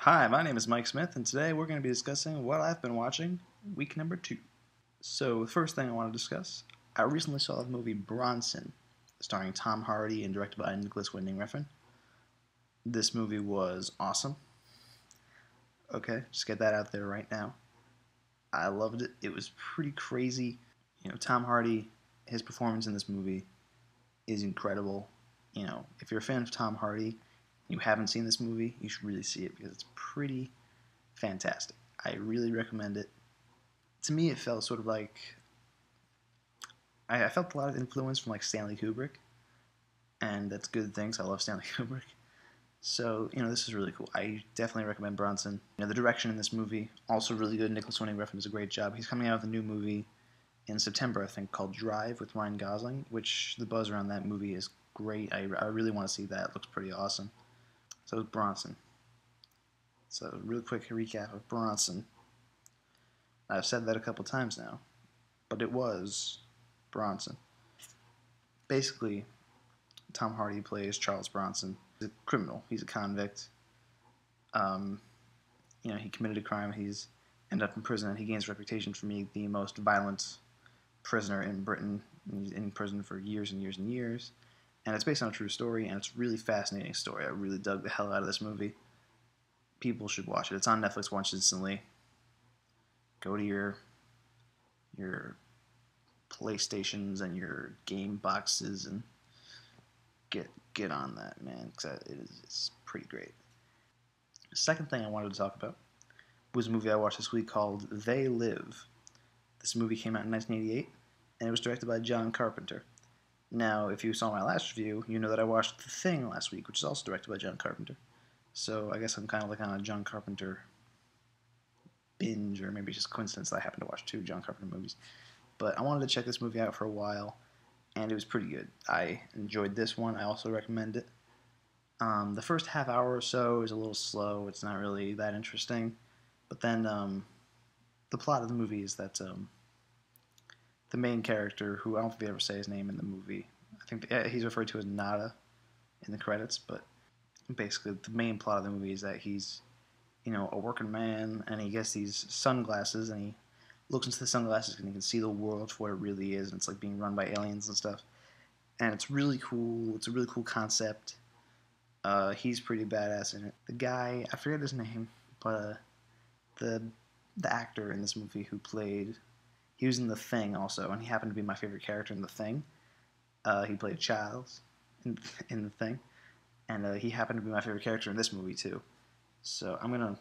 Hi, my name is Mike Smith, and today we're going to be discussing what I've been watching week number 2. So, the first thing I want to discuss, I recently saw the movie Bronson, starring Tom Hardy and directed by Nicholas Winding Refn. This movie was awesome. Okay, just get that out there right now. I loved it. It was pretty crazy. Tom Hardy, his performance in this movie is incredible. If you're a fan of Tom Hardy, you haven't seen this movie, you should really see it because it's pretty fantastic. I really recommend it. To me, it felt sort of like I felt a lot of influence from like Stanley Kubrick, and that's good things. I love Stanley Kubrick. So, this is really cool. I definitely recommend Bronson. The direction in this movie, also really good. Nicholas Winding Refn does a great job. He's coming out with a new movie in September, I think, called Drive with Ryan Gosling, which the buzz around that movie is great. I really want to see that. It looks pretty awesome. So it was Bronson. So, real quick recap of Bronson. I've said that a couple times now, but it was Bronson. Basically, Tom Hardy plays Charles Bronson. He's a criminal. He's a convict. He committed a crime. He's ended up in prison, and he gains a reputation for being the most violent prisoner in Britain. He's in prison for years and years and years. And it's based on a true story, and it's a really fascinating story. I really dug the hell out of this movie. People should watch it. It's on Netflix. Watch it instantly. Go to your PlayStations and your game boxes and get on that, man, because it's pretty great. The second thing I wanted to talk about was a movie I watched this week called They Live. This movie came out in 1988, and it was directed by John Carpenter. Now, if you saw my last review, you know that I watched The Thing last week, which is also directed by John Carpenter. So I guess I'm kind of like on a John Carpenter binge, or maybe it's just coincidence that I happen to watch 2 John Carpenter movies. But I wanted to check this movie out for a while, and it was pretty good. I enjoyed this one. I also recommend it. The first half hour or so is a little slow. It's not really that interesting. But then the plot of the movie is that the main character, who I don't think they ever say his name in the movie, I think he's referred to as Nada in the credits, but basically the main plot of the movie is that he's a working man, and he gets these sunglasses, and he looks into the sunglasses and he can see the world for what it really is, and it's like being run by aliens and stuff. And it's really cool. It's a really cool concept. He's pretty badass in it. The guy, I forget his name, but the actor in this movie he was in The Thing also, and he happened to be my favorite character in The Thing. He played Charles in The Thing, and he happened to be my favorite character in this movie too. So I'm gonna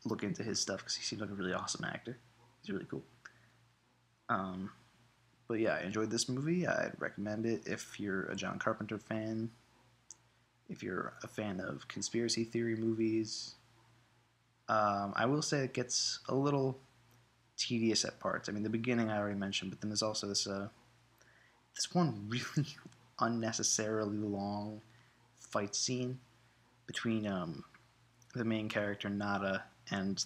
look into his stuff because he seems like a really awesome actor. He's really cool. But yeah, I enjoyed this movie. I'd recommend it if you're a John Carpenter fan, if you're a fan of conspiracy theory movies. I will say it gets a little tedious at parts. I mean, the beginning I already mentioned, but then there's also this one really unnecessarily long fight scene between the main character Nada and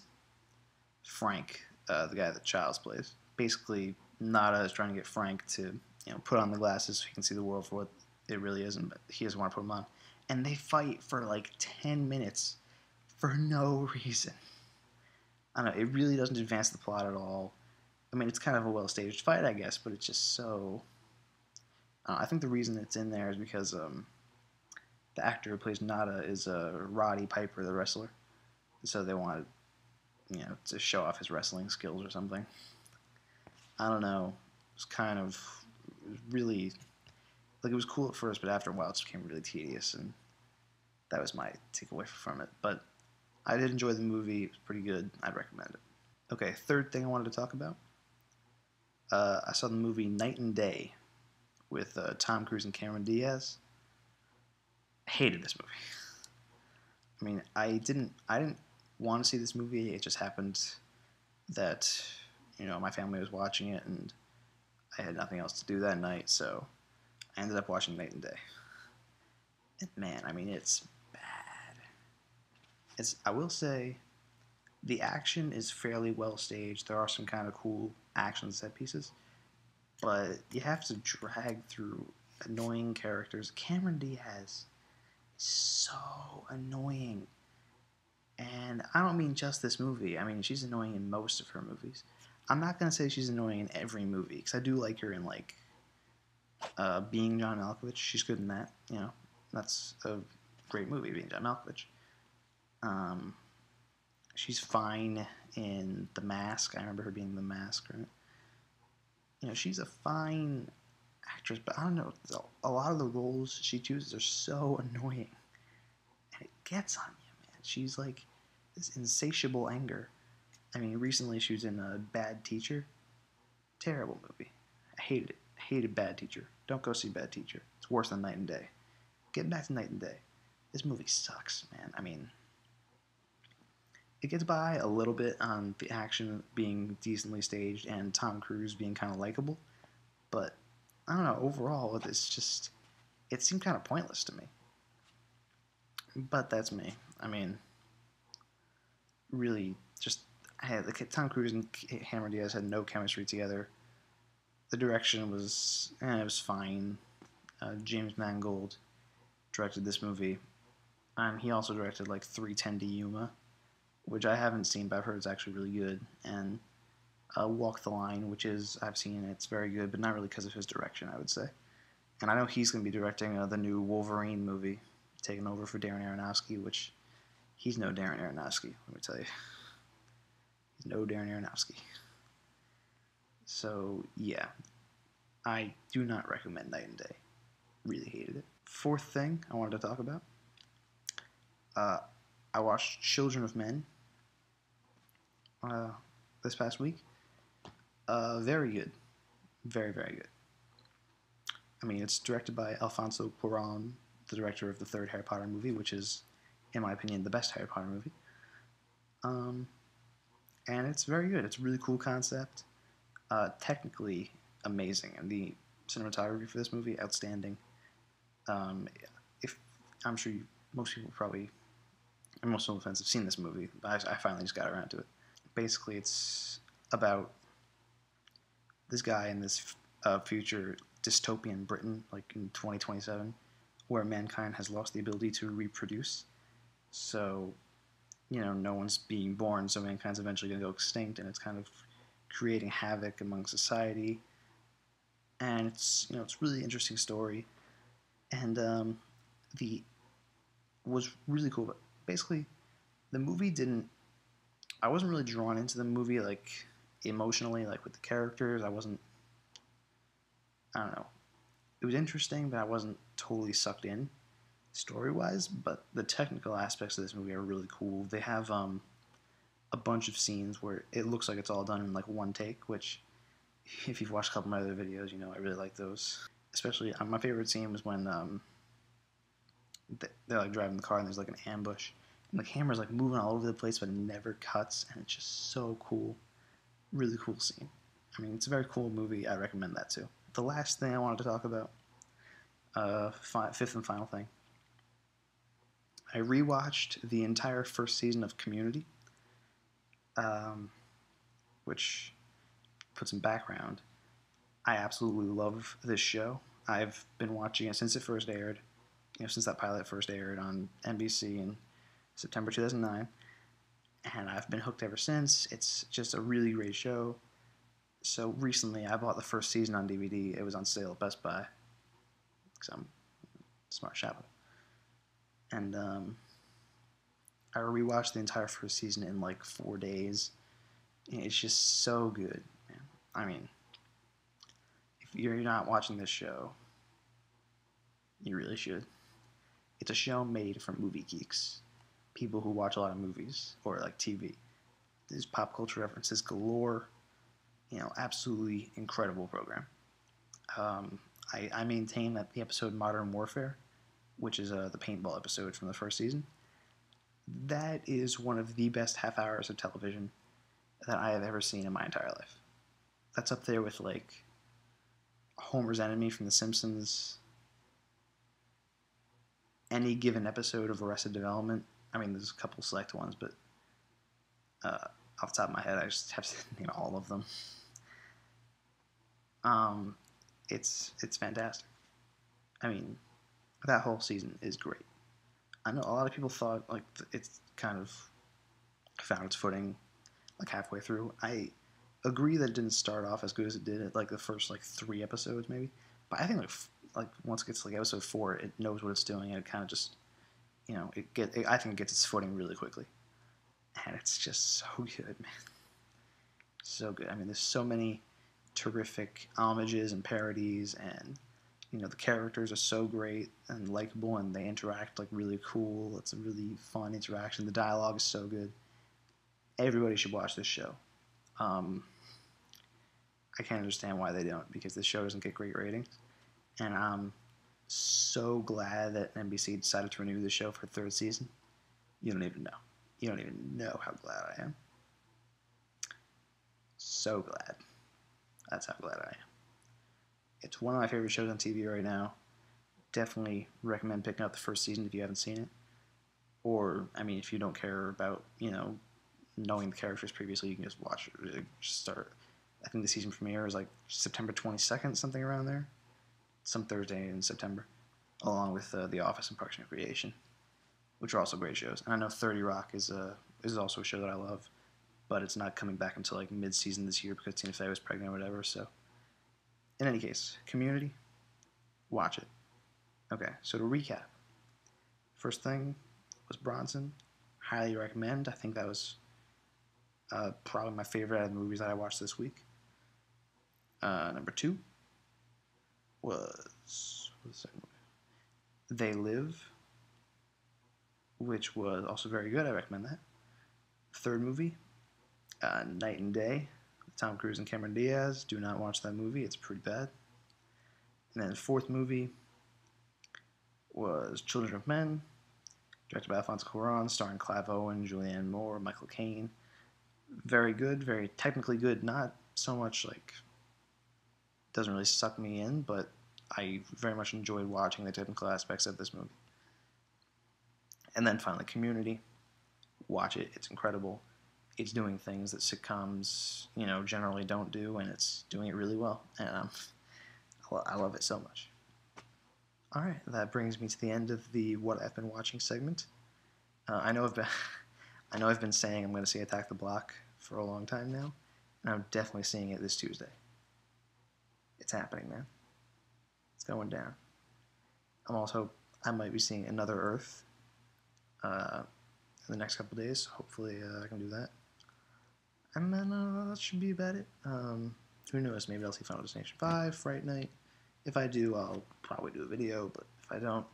Frank, the guy that Childs plays. Basically, Nada is trying to get Frank to put on the glasses so he can see the world for what it really is, but he doesn't want to put them on. And they fight for like 10 minutes for no reason. I don't know, it really doesn't advance the plot at all. I mean, it's kind of a well-staged fight, I guess, but it's just so... I think the reason it's in there is because the actor who plays Nada is Roddy Piper, the wrestler. So they wanted, to show off his wrestling skills or something. I don't know. It was really... Like, it was cool at first, but after a while it just became really tedious, and that was my takeaway from it. But I did enjoy the movie. It was pretty good. I'd recommend it. Okay, third thing I wanted to talk about. I saw the movie Night and Day with Tom Cruise and Cameron Diaz. I hated this movie. I mean, I didn't want to see this movie. It just happened that, my family was watching it, and I had nothing else to do that night, so I ended up watching Night and Day. And man, I mean, it's bad. I will say, the action is fairly well staged. There are some kind of cool action set pieces, but you have to drag through annoying characters. Cameron Diaz is so annoying, and I don't mean just this movie. I mean, she's annoying in most of her movies. I'm not gonna say she's annoying in every movie because I do like her in like Being John Malkovich. She's good in that. You know, that's a great movie, Being John Malkovich. Um, she's fine in The Mask. I remember her being in The Mask. Right? You know, she's a fine actress, but I don't know. A lot of the roles she chooses are so annoying, and it gets on you, man. She's like this insatiable anger. I mean, recently she was in a Bad Teacher. Terrible movie. I hated it. I hated Bad Teacher. Don't go see Bad Teacher. It's worse than Night and Day. Get back to Night and Day. This movie sucks, man. I mean, it gets by a little bit on the action being decently staged and Tom Cruise being kind of likable, but I don't know. Overall, it's just it seemed kind of pointless to me. But that's me. I mean, really, just Tom Cruise and Cameron Diaz had no chemistry together. The direction was it was fine. James Mangold directed this movie, and he also directed like 3:10 to Yuma, which I haven't seen, but I've heard it's actually really good. And Walk the Line, which is I've seen, it's very good, but not really because of his direction, I would say. And I know he's going to be directing the new Wolverine movie, taking over for Darren Aronofsky, which he's no Darren Aronofsky, let me tell you. He's no Darren Aronofsky. So, yeah. I do not recommend Night and Day. Really hated it. Fourth thing I wanted to talk about. I watched Children of Men this past week. Very good. Very, very good. I mean, it's directed by Alfonso Cuarón, the director of the third Harry Potter movie, which is, in my opinion, the best Harry Potter movie. And it's very good. It's a really cool concept. Technically amazing, and the cinematography for this movie outstanding. If I'm sure most people probably, and most of the fans have seen this movie, but I finally just got around to it. Basically, it's about this guy in this future dystopian Britain, like in 2027, where mankind has lost the ability to reproduce. So, you know, no one's being born, so mankind's eventually going to go extinct, and it's kind of creating havoc among society. And it's, you know, it's a really interesting story. And the was really cool. But basically, the movie didn't. I wasn't really drawn into the movie like emotionally, like with the characters. I wasn't. I don't know. It was interesting, but I wasn't totally sucked in story-wise. But the technical aspects of this movie are really cool. They have a bunch of scenes where it looks like it's all done in like one take, which if you've watched a couple of my other videos, you know I really like those. Especially, my favorite scene was when they're like driving the car and there's like an ambush, and the camera's like moving all over the place, but it never cuts, and it's just so cool. Really cool scene. I mean, it's a very cool movie. I recommend that too. The last thing I wanted to talk about, fifth and final thing. I rewatched the entire first season of Community, which put some background. I absolutely love this show. I've been watching it since it first aired, you know, since that pilot first aired on NBC in September 2009, and I've been hooked ever since. It's just a really great show. So recently, I bought the first season on DVD. It was on sale at Best Buy, because I'm a smart shopper. And I rewatched the entire first season in like 4 days. It's just so good, man. I mean, if you're not watching this show, you really should. It's a show made for movie geeks, people who watch a lot of movies or like TV. There's pop culture references galore. You know, absolutely incredible program. I maintain that the episode Modern Warfare, which is the paintball episode from the first season, that is one of the best half hours of television that I have ever seen in my entire life. That's up there with like Homer's Enemy from The Simpsons, any given episode of Arrested Development. I mean, there's a couple select ones, but off the top of my head, I just have to name all of them. It's fantastic. I mean, that whole season is great. I know a lot of people thought like it's kind of found its footing like halfway through. I agree that it didn't start off as good as it did at like the first like 3 episodes maybe, but I think like once it gets to like episode 4, it knows what it's doing and it kind of just I think it gets its footing really quickly, and it's just so good, man, so good. I mean, there's so many terrific homages and parodies, and the characters are so great and likable, and they interact like really cool. It's a really fun interaction. The dialogue is so good. Everybody should watch this show. I can't understand why they don't, because this show doesn't get great ratings, and I'm so glad that NBC decided to renew the show for a 3rd season. You don't even know. You don't even know how glad I am. So glad. That's how glad I am. It's one of my favorite shows on TV right now. Definitely recommend picking up the 1st season if you haven't seen it. Or, I mean, if you don't care about, knowing the characters previously, you can just watch it. Just start. I think the season premiere is like September 22nd, something around there. Some Thursday in September. Along with The Office and Parks and Recreation, which are also great shows. And I know 30 Rock is also a show that I love, but it's not coming back until like mid-season this year because Tina Fey was pregnant or whatever. So, in any case, Community, watch it. Okay, so to recap, first thing was Bronson. Highly recommend. I think that was probably my favorite out of the movies that I watched this week. Number 2 was the second movie? They Live, which was also very good. I recommend that. 3rd movie, Night and Day, with Tom Cruise and Cameron Diaz. Do not watch that movie. It's pretty bad. And then the 4th movie was Children of Men, directed by Alfonso Cuarón, starring Clive Owen, Julianne Moore, Michael Caine. Very good, very technically good. Not so much like, doesn't really suck me in, but I very much enjoyed watching the technical aspects of this movie. And then finally, Community. Watch it. It's incredible. It's doing things that sitcoms, generally don't do, and it's doing it really well. And I love it so much. All right, that brings me to the end of the What I've Been Watching segment. I know I've been saying I'm going to see Attack the Block for a long time now, and I'm definitely seeing it this Tuesday. It's happening, man. It's going down. I might be seeing Another Earth in the next couple days. Hopefully I can do that. And then that should be about it. Who knows? Maybe I'll see Final Destination 5 Fright Night. If I do, I'll probably do a video, but if I don't,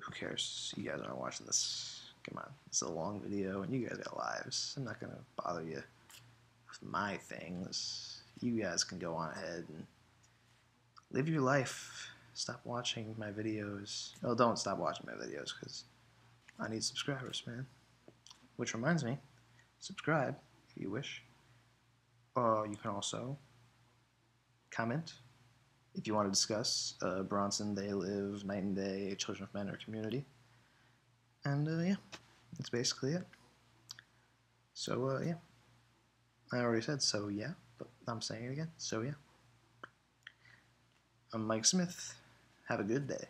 who cares? You guys aren't watching this. Come on. It's a long video, and you guys got lives. I'm not going to bother you with my things. You guys can go on ahead and live your life. Stop watching my videos. Oh, don't stop watching my videos, because I need subscribers, man. Which reminds me, subscribe if you wish. You can also comment if you want to discuss Bronson, They Live, Night and Day, Children of Men, or Community. And yeah, that's basically it. So yeah, I already said so yeah, but I'm saying it again. So yeah. I'm Mike Smith. Have a good day.